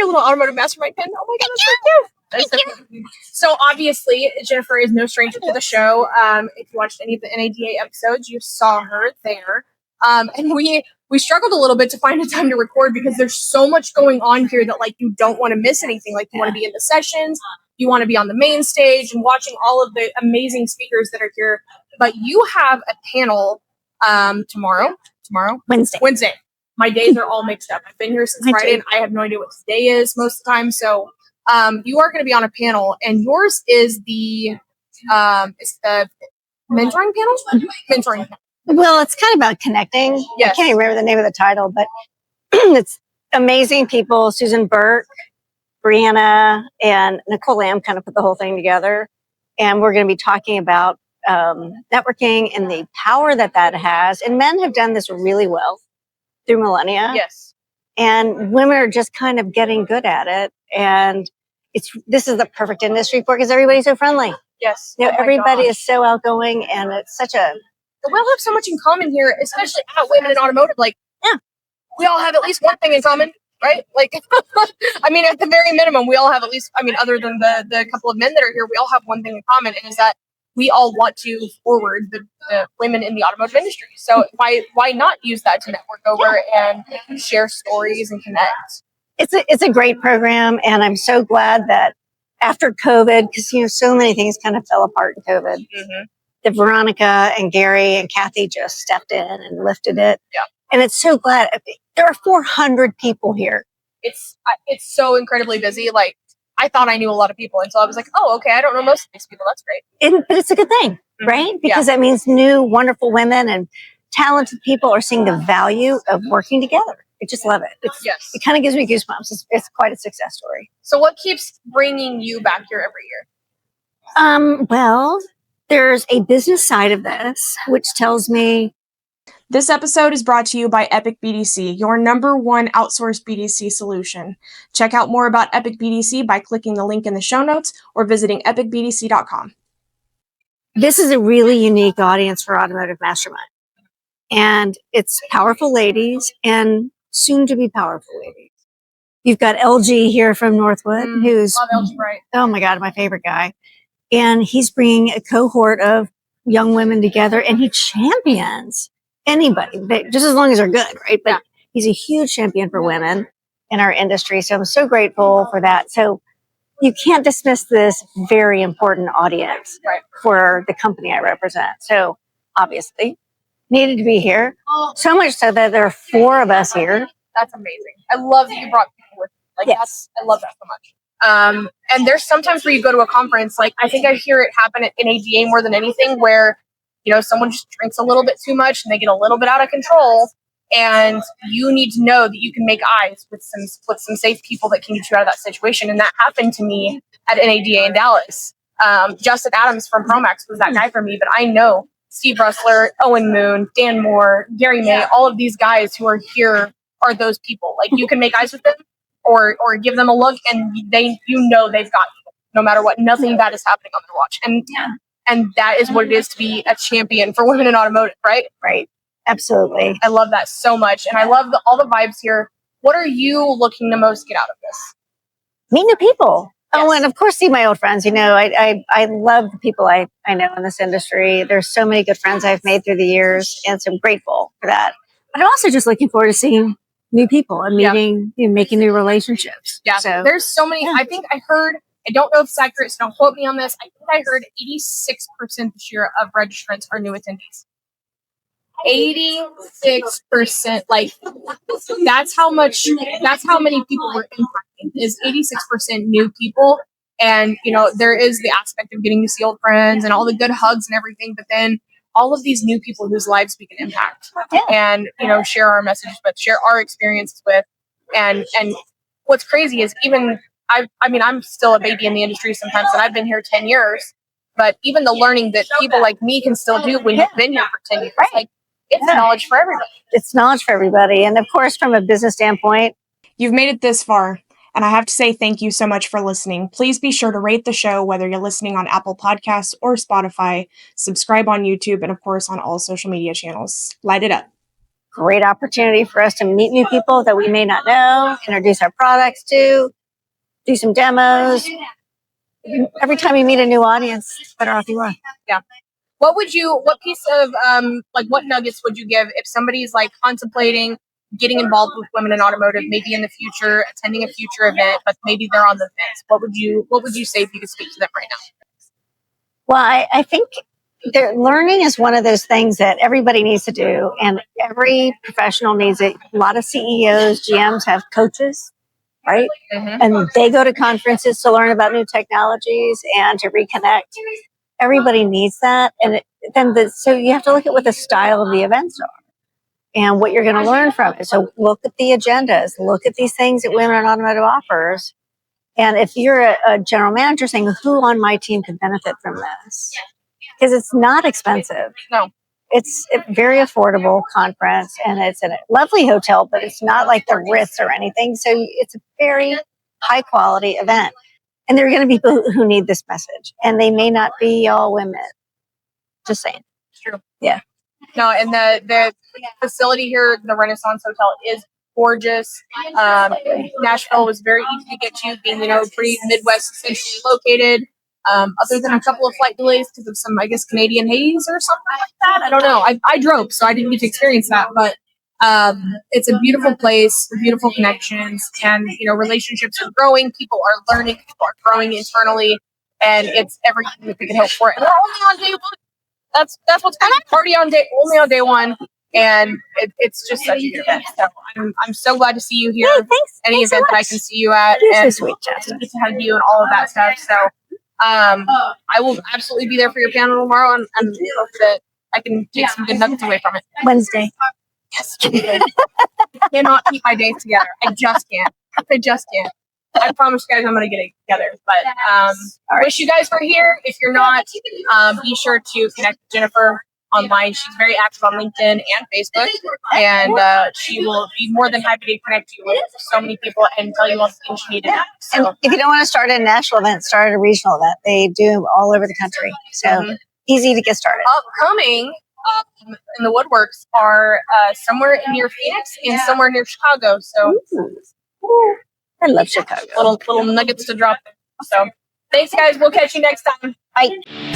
a little automotive mastermind pin. Oh my God, that's so cute. So obviously, Jennifer is no stranger to the show. If you watched any of the NADA episodes, you saw her there. And we struggled a little bit to find a time to record because there's so much going on here that like you don't want to miss anything. Like you want to be in the sessions, you want to be on the main stage and watching all of the amazing speakers that are here. But you have a panel tomorrow, Wednesday. My days are all mixed up. I've been here since Friday and I have no idea what today is most of the time. So you are going to be on a panel, and yours is the mentoring panel? Mentoring panel. Well, it's kind of about connecting. Yes. I can't even remember the name of the title, but it's amazing people. Susan Burke, Brianna, and Nicole Lamb kind of put the whole thing together. And we're going to be talking about networking and the power that has. And men have done this really well through millennia. Yes. And women are just kind of getting good at it. And this is the perfect industry for it because everybody's so friendly. Yes. You know, everybody is so outgoing, and it's such a... We all have so much in common here, especially at Women in Automotive. Like, we all have at least one thing in common, right? Like, I mean, at the very minimum, we all have at least, I mean, other than the couple of men that are here, we all have one thing in common, and is that we all want to forward the women in the automotive industry. So why not use that to network over and share stories and connect? It's a great program, and I'm so glad that after COVID, because, you know, so many things kind of fell apart in COVID. Mm-hmm. That Veronica and Gary and Kathy just stepped in and lifted it. Yeah. And it's so glad. There are 400 people here. It's so incredibly busy. Like, I thought I knew a lot of people until I was like, oh, okay, I don't know most of these people. That's great. But it's a good thing, right? Because that means new, wonderful women and talented people are seeing the value of working together. I just love it. It kind of gives me goosebumps. It's quite a success story. So what keeps bringing you back here every year? Well, there's a business side of this, which tells me. This episode is brought to you by Epic BDC, your #1 outsourced BDC solution. Check out more about Epic BDC by clicking the link in the show notes or visiting epicbdc.com. This is a really unique audience for Automotive Mastermind. And it's powerful ladies and soon to be powerful ladies. You've got LG here from Northwood, who's, love LG, right? Oh my God, my favorite guy. And he's bringing a cohort of young women together, and he champions anybody, just as long as they're good, right? But he's a huge champion for women in our industry. So I'm so grateful for that. So you can't dismiss this very important audience for the company I represent. So obviously needed to be here. So much so that there are 4 of us here. That's amazing. I love that you brought people with you. Like, I love that so much. And there's sometimes where you go to a conference, like I think I hear it happen at NADA more than anything, where, you know, someone just drinks a little bit too much and they get a little bit out of control, and you need to know that you can make eyes with some safe people that can get you out of that situation. And that happened to me at NADA in Dallas. Justin Adams from Promax was that guy for me, but I know Steve Russler, Owen Moon, Dan Moore, Gary May, all of these guys who are here are those people. Like, you can make eyes with them or give them a look, and they've got you no matter what. Nothing bad is happening on their watch. And that is what it is to be a champion for women in automotive, right? Right. Absolutely. I love that so much. And I love all the vibes here. What are you looking to most get out of this? Meet new people. Oh, and of course, see my old friends. You know, I love the people I know in this industry. There's so many good friends I've made through the years, and so I'm grateful for that. But I'm also just looking forward to seeing new people and meeting, making new relationships. Yeah, so there's so many. I think I heard, I don't know if it's accurate, so don't quote me on this. I think I heard 86% this year of registrants are new attendees. 86%, like that's how many people we're impacting, is 86% new people. And, you know, there is the aspect of getting to see old friends and all the good hugs and everything, but then all of these new people whose lives we can impact and, you know, share our messages with, share our experiences with. And what's crazy is even, I mean, I'm still a baby in the industry sometimes, and I've been here 10 years, but even the learning that people like me can still do when you've been here for 10 years, like, it's knowledge for everybody. It's knowledge for everybody. And of course, from a business standpoint, you've made it this far, and I have to say thank you so much for listening. Please be sure to rate the show, whether you're listening on Apple Podcasts or Spotify, subscribe on YouTube, and of course on all social media channels. Light it up. great opportunity for us to meet new people that we may not know, introduce our products to, do some demos. Every time you meet a new audience, the better off you are. Yeah. What piece of, what nuggets would you give if somebody's like contemplating getting involved with women in automotive, maybe in the future, attending a future event, but maybe they're on the fence? What would you say if you could speak to them right now? Well, I think learning is one of those things that everybody needs to do, and every professional needs it. A lot of CEOs, GMs have coaches, right? Mm-hmm. And they go to conferences to learn about new technologies and to reconnect. Everybody needs that. And so you have to look at what the style of the events are and what you're going to learn from it. So look at the agendas, look at these things that Women in Automotive offers. And if you're a general manager saying, who on my team could benefit from this? Because it's not expensive. No. It's a very affordable conference, and it's in a lovely hotel, but it's not like the Ritz or anything. So it's a very high quality event. And there are going to be people who need this message, and they may not be all women. Just saying. It's true. Yeah. No, and the facility here, the Renaissance Hotel, is gorgeous. Nashville was very easy to get to, being pretty Midwest centrally located. Other than a couple of flight delays because of some, I guess, Canadian haze or something like that. I don't know. I drove, so I didn't get to experience that, but it's a beautiful place, beautiful connections, and relationships are growing. People are learning. People are growing internally, and it's everything that we can hope for. And we're only on day one. That's what's going on. Party only on day one, and it's just such a good event. So I'm so glad to see you here. Hey, thanks. Any Thanks event so that I can see you at, You're and so sweet, Justin. get to have you and all of that stuff. So I will absolutely be there for your panel tomorrow, and hope that I can take some good nuggets away from it. Wednesday. Yes, I cannot keep my days together. I just can't. I promise you guys I'm going to get it together. But wish you guys were here. If you're not, be sure to connect with Jennifer online. She's very active on LinkedIn and Facebook. And she will be more than happy to connect you with so many people and tell you all the things you need to know. So, And if you don't want to start a national event, start a regional event. They do all over the country. So easy to get started. upcoming in the woodworks are somewhere near Phoenix and somewhere near Chicago. So Ooh. I love Chicago. little nuggets to drop. So thanks, guys. We'll catch you next time. Bye.